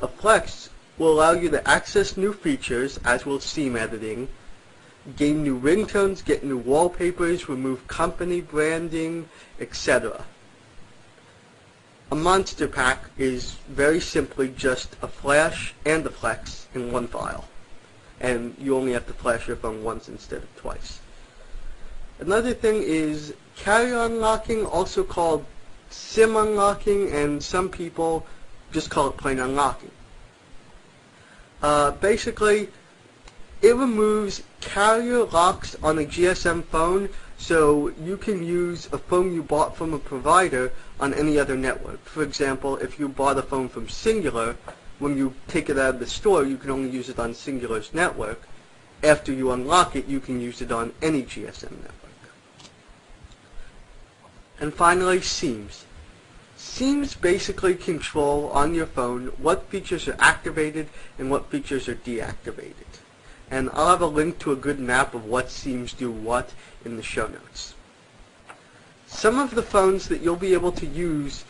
a flex will allow you to access new features, as will seam editing, gain new ringtones, get new wallpapers, remove company branding, etc. A monster pack is very simply just a flash and a flex in one file, and you only have to flash your phone once instead of twice. Another thing is carry-on locking, also called SIM unlocking, and some people just call it plain unlocking. Basically, it removes carrier locks on a GSM phone, so you can use a phone you bought from a provider on any other network. For example, if you bought a phone from Singular, when you take it out of the store, you can only use it on Singular's network. After you unlock it, you can use it on any GSM network. And finally, seams. Seams basically control on your phone what features are activated and what features are deactivated. And I'll have a link to a good map of what seams do what in the show notes. Some of the phones that you'll be able to use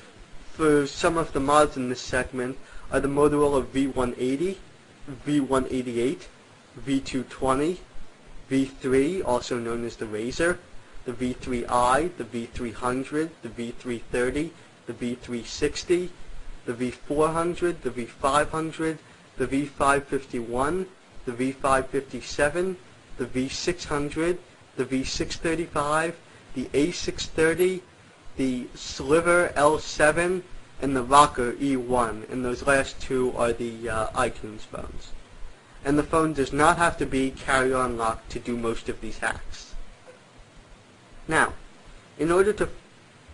for some of the mods in this segment are the Motorola V180, V188, V220, V3, also known as the Razr, the V3i, the V300, the V330, the V360, the V400, the V500, the V551, the V557, the V600, the V635, the A630, the Sliver L7, and the Rocker E1, and those last two are the iTunes phones. And the phone does not have to be carry-on locked to do most of these hacks. Now, in order to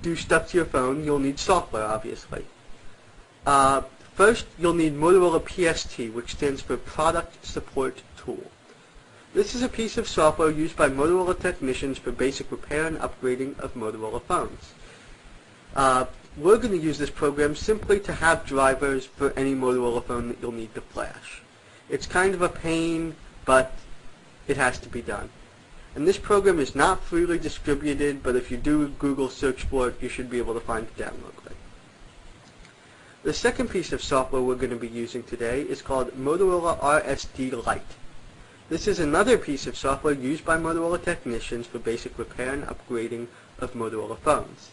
do stuff to your phone, you'll need software, obviously. First, you'll need Motorola PST, which stands for Product Support Tool. This is a piece of software used by Motorola technicians for basic repair and upgrading of Motorola phones. We're going to use this program simply to have drivers for any Motorola phone that you'll need to flash. It's kind of a pain, but it has to be done. And this program is not freely distributed, but if you do a Google search for it, you should be able to find the download link. The second piece of software we're going to be using today is called Motorola RSD Lite. This is another piece of software used by Motorola technicians for basic repair and upgrading of Motorola phones.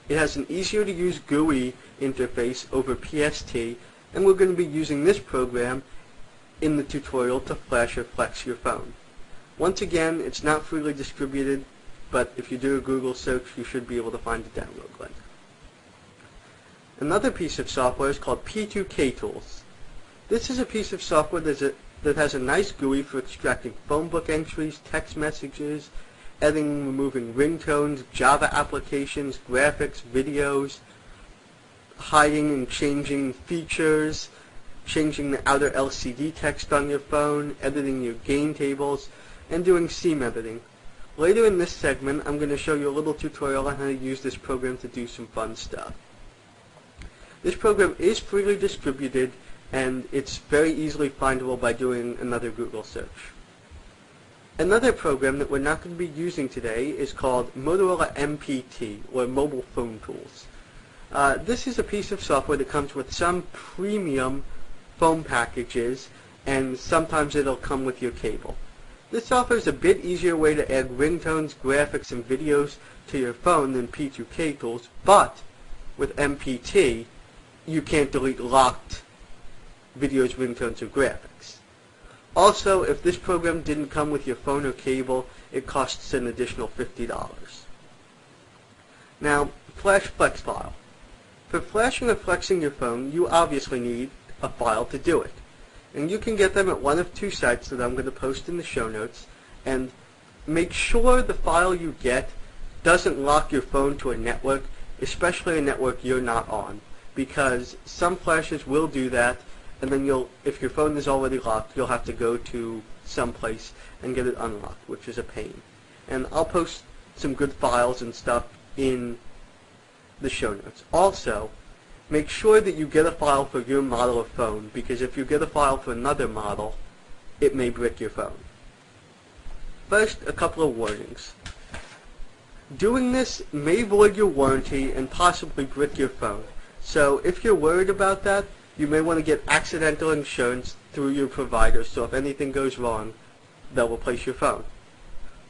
It has an easier to use GUI interface over PST, and we're going to be using this program in the tutorial to flash or flex your phone. Once again, it's not freely distributed, but if you do a Google search, you should be able to find the download link. Another piece of software is called P2K Tools. This is a piece of software that has a nice GUI for extracting phone book entries, text messages, editing and removing ringtones, Java applications, graphics, videos, hiding and changing features, changing the outer LCD text on your phone, editing your gain tables, and doing seam editing. Later in this segment, I'm going to show you a little tutorial on how to use this program to do some fun stuff. This program is freely distributed, and it's very easily findable by doing another Google search. Another program that we're not going to be using today is called Motorola MPT, or Mobile Phone Tools. This is a piece of software that comes with some premium phone packages, and sometimes it'll come with your cable. This offers a bit easier way to add ringtones, graphics, and videos to your phone than P2K Tools, but with MPT, you can't delete locked videos, ringtones, or graphics. Also, if this program didn't come with your phone or cable, it costs an additional $50. Now, Flash Flex File. For flashing or flexing your phone, you obviously need a file to do it. And you can get them at one of two sites that I'm going to post in the show notes. And make sure the file you get doesn't lock your phone to a network, especially a network you're not on, because some flashes will do that, and then if your phone is already locked, you'll have to go to some place and get it unlocked, which is a pain. And I'll post some good files and stuff in the show notes. Also, make sure that you get a file for your model of phone, because if you get a file for another model, it may brick your phone. First, a couple of warnings. Doing this may void your warranty and possibly brick your phone. So if you're worried about that, you may want to get accidental insurance through your provider, so if anything goes wrong, they'll replace your phone.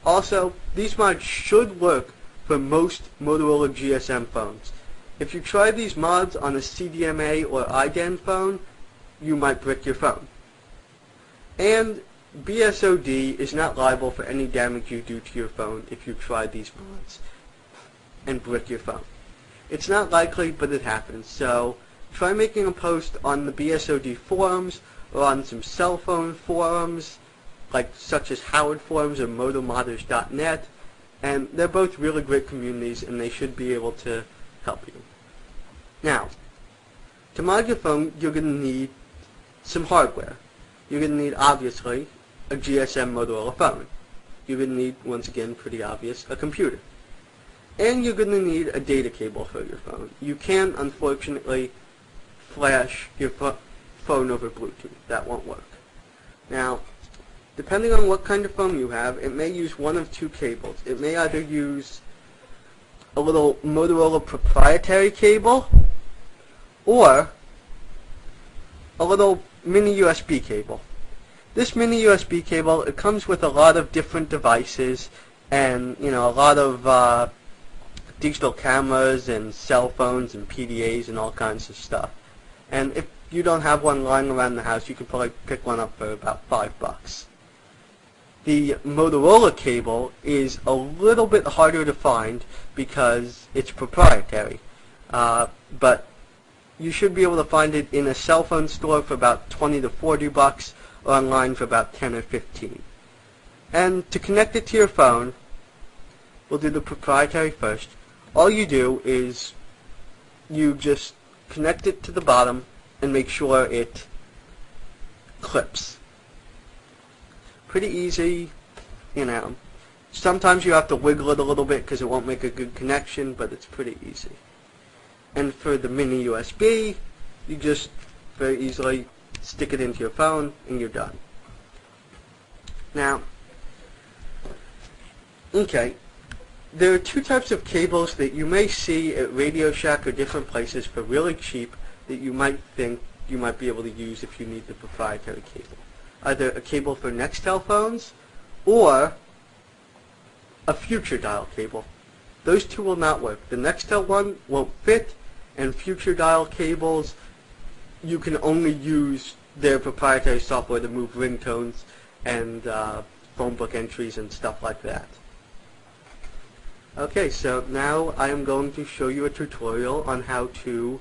Also, these mods should work for most Motorola GSM phones. If you try these mods on a CDMA or IDAN phone, you might brick your phone. And BSOD is not liable for any damage you do to your phone if you try these mods and brick your phone. It's not likely, but it happens, so try making a post on the BSOD forums or on some cell phone forums, such as Howard Forums or motomodders.net, and they're both really great communities and they should be able to help you. Now, to mod your phone, you're going to need some hardware. You're going to need, obviously, a GSM Motorola phone. You're going to need, once again, pretty obvious, a computer. And you're going to need a data cable for your phone. You can, unfortunately, flash your phone over Bluetooth. That won't work. Now, depending on what kind of phone you have, it may use one of two cables. It may either use a little Motorola proprietary cable or a little mini USB cable. This mini USB cable, it comes with a lot of different devices and, a lot of digital cameras and cell phones and PDAs and all kinds of stuff. And if you don't have one lying around the house, you can probably pick one up for about $5. The Motorola cable is a little bit harder to find because it's proprietary, but you should be able to find it in a cell phone store for about $20 to $40, or online for about 10 or 15. And to connect it to your phone, we'll do the proprietary first. All you do is you just connect it to the bottom and make sure it clips. Pretty easy, Sometimes you have to wiggle it a little bit because it won't make a good connection, but it's pretty easy. And for the mini USB, you just very easily stick it into your phone and you're done. Now, okay, there are two types of cables that you may see at Radio Shack or different places for really cheap that you might think you might be able to use if you need the proprietary cable. Either a cable for Nextel phones or a future dial cable. Those two will not work. The Nextel one won't fit, and future dial cables, you can only use their proprietary software to move ringtones and phone book entries and stuff like that. Okay, so now I am going to show you a tutorial on how to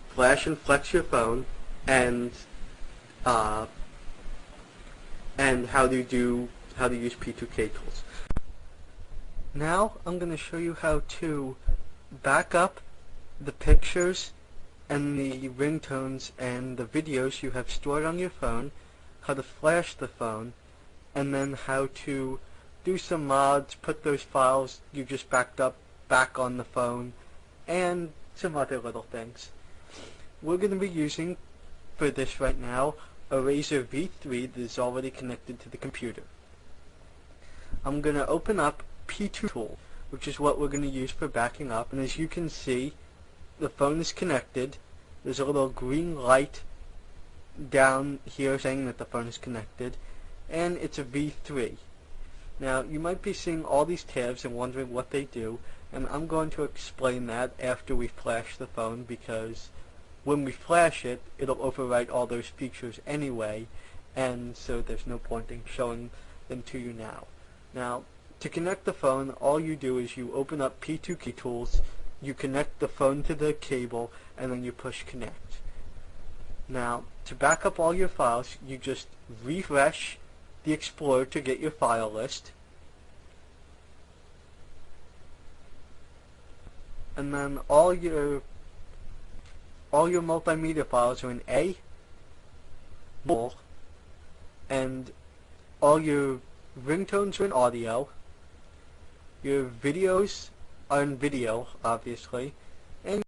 flash and flex your phone and how to use P2K tools. Now I'm going to show you how to back up the pictures and the ringtones and the videos you have stored on your phone, how to flash the phone, and then how to do some mods, put those files you just backed up back on the phone, and some other little things. We're going to be using, for this right now, a Razer V3 that is already connected to the computer. I'm going to open up P2 tool, which is what we're going to use for backing up, and as you can see, the phone is connected. There's a little green light down here saying that the phone is connected, and it's a V3. Now, you might be seeing all these tabs and wondering what they do, and I'm going to explain that after we flash the phone, because when we flash it, it'll overwrite all those features anyway, and so there's no point in showing them to you now. Now, to connect the phone, all you do is you open up P2K tools, you connect the phone to the cable, and then you push connect. Now, to back up all your files, you just refresh the Explorer to get your file list, and then all your multimedia files are in A, and all your ringtones are in audio, your videos are in video, obviously, and